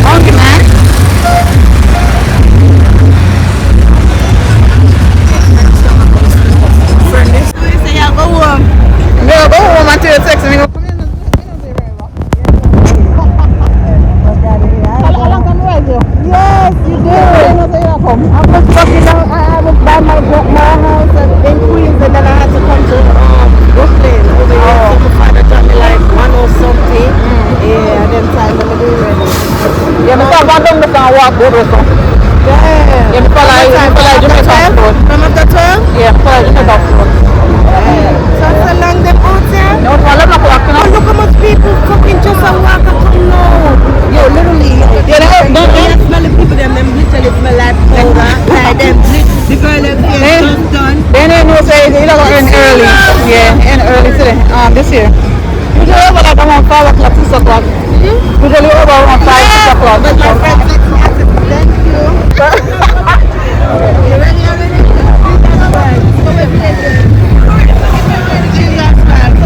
Hungry, man. Say I go home. Yeah, go home until you text me. Come in. How long can you ride you? Yes, you do. When was you come? I was fucking out. I was by my house in Queens, and then I had to come to Brooklyn over here. So my father told me like 1 or something. Yeah, and then time when I do ready. Yeah, me start going down the and walk over so. Yeah. Yeah, me follow Jamaican road. From after 12? Yeah, follow Jamaican road. So it's along them out there. No, it's 11 o'clock, you Oh, know. look how much people fucking just a walk and come now. Yo, literally. Yeah, I smell the people, them literally smell like powder. Like them, the girl them here just done. They didn't know say you don't end early. Yeah, end early today. This year. Usually over like around 5 o'clock, 6 o'clock. Usually over around 5, 6 o'clock. But my friend said, I said, thank you. You ready already? Jesus Christ. So we play this. Jesus Christ.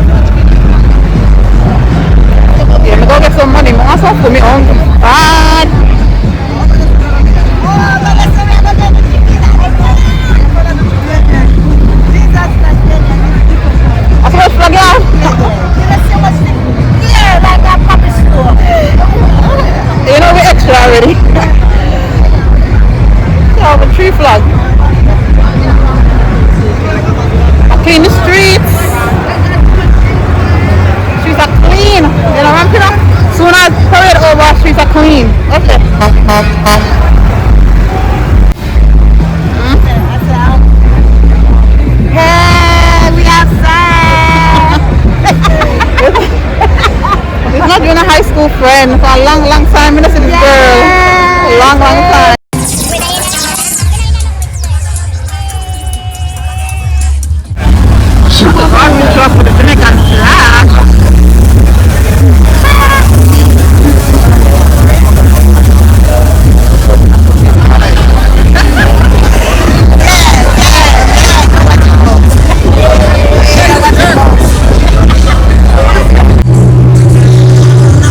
Yeah, me go get some money. I saw for me hungry. Bad. I saw much flag out. You know we extra already. Yeah, the tree flag. I clean the streets. Streets are clean. You know, ramping up. Soon as parade over, streets are clean. Okay. Hey, we outside. It's not even a high school friend for a long, long time. I see this girl. A long, long time. I'm in shop for the Jamaican flag.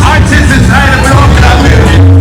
Artists inside of the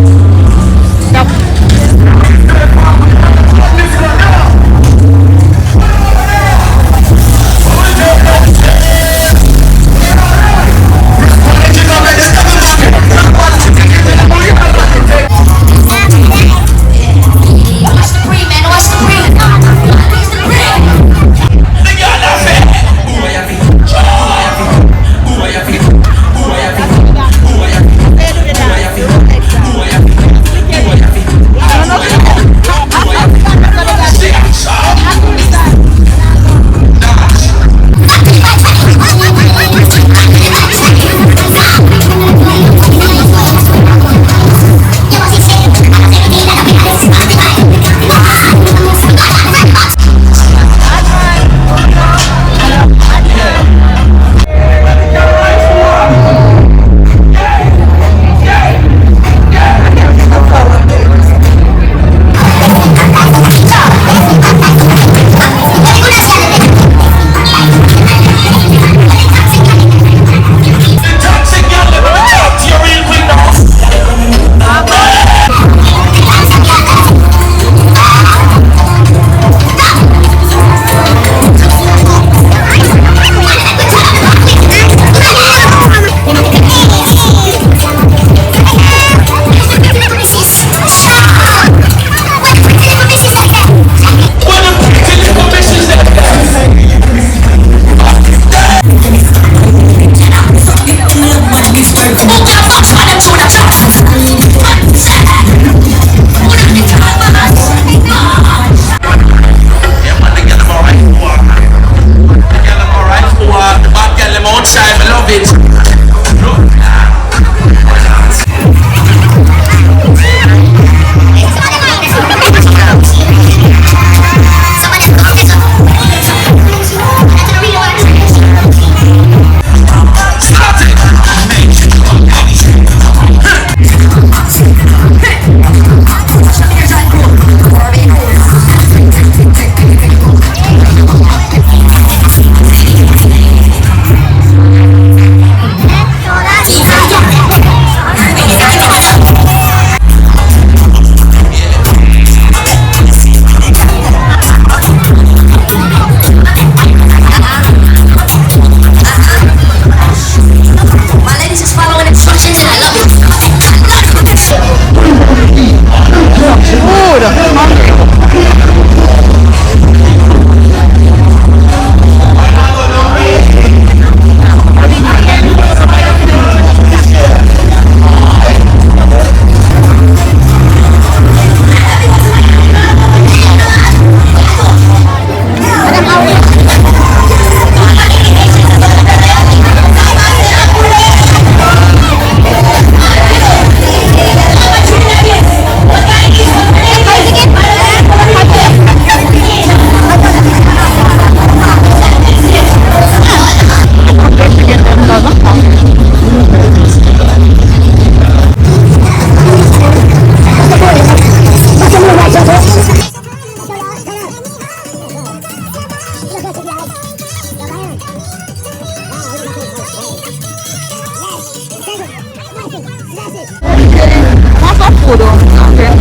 Okay.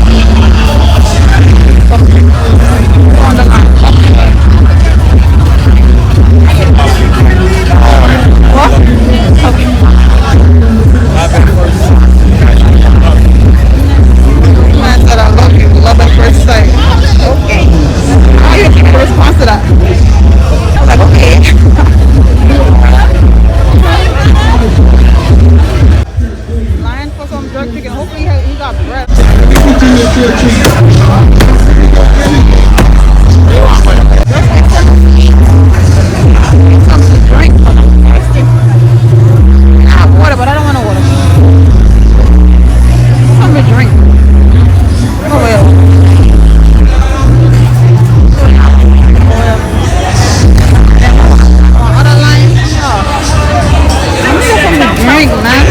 On the line. What? Okay. Man said I love you. Love at first sight. Okay. How you think the response to that? I was like, okay. Lying for some jerk chicken. Hopefully he got breath. Something to drink. I'm thirsty. I have water, but I don't want no water. Something to drink. Oh well. Other line. Oh. I need something to drink, man.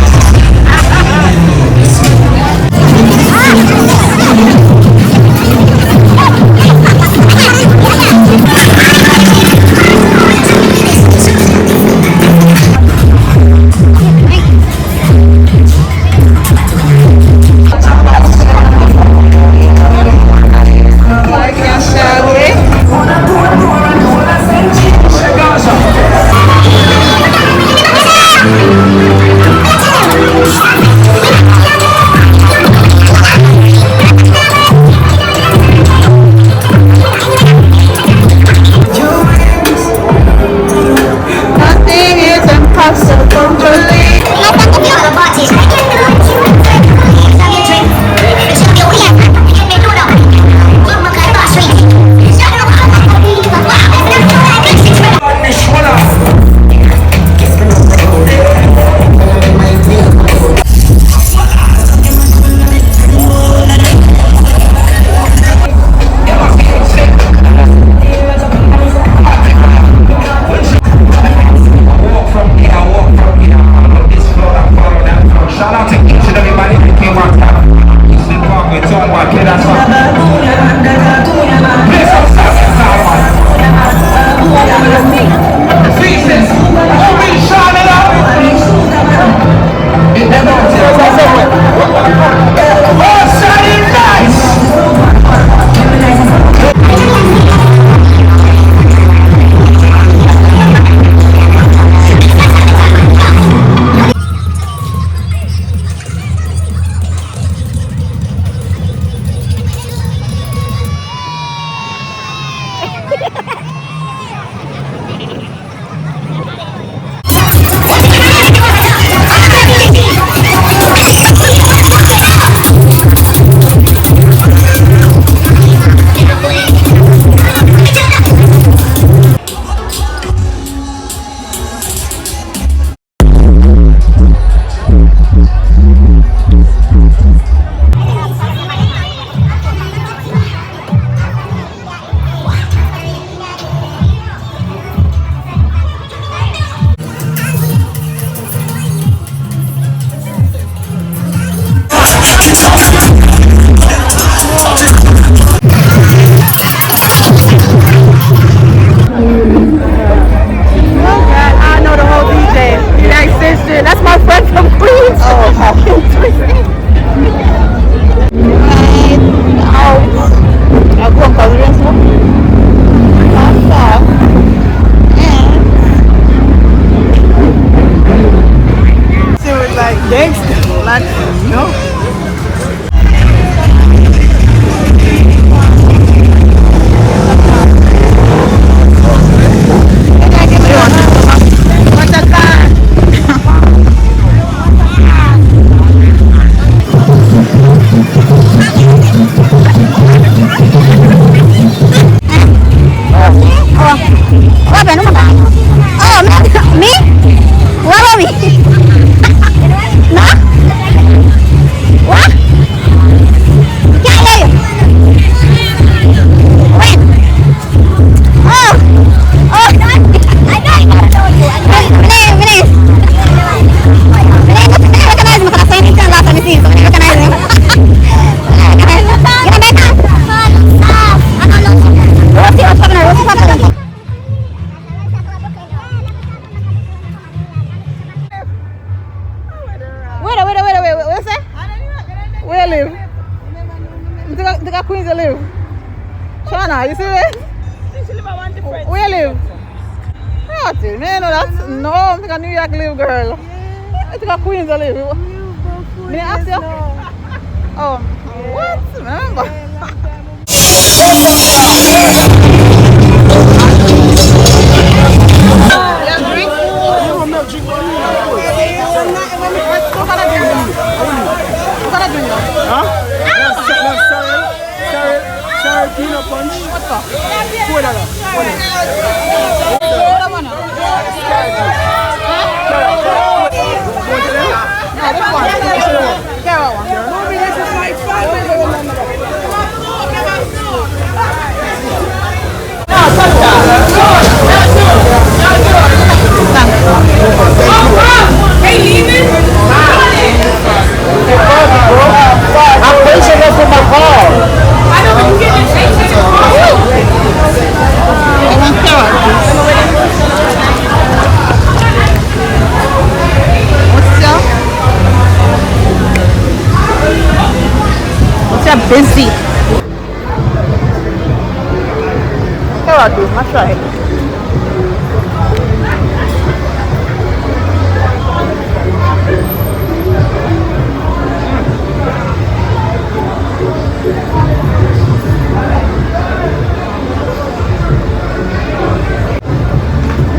think of Queens you live? Shana, you see where? She live at one different. Where you live? Oh, tell me, you know that. No, I think of New York live, girl. I think of Queens you live. May I ask you? Oh, what? Remember? Peanut punch. What's up? $4. No, this one. Carrot one. Hey, leaving? I'm patient for my call. I know we can get this thing to the I want carrot. What's your busy? Carrot, dude. Let's try it.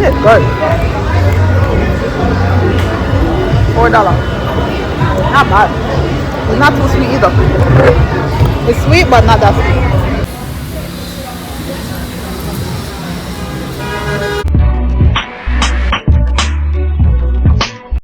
It's good. $4. Not bad. It's not too sweet either. It's sweet, but not that sweet.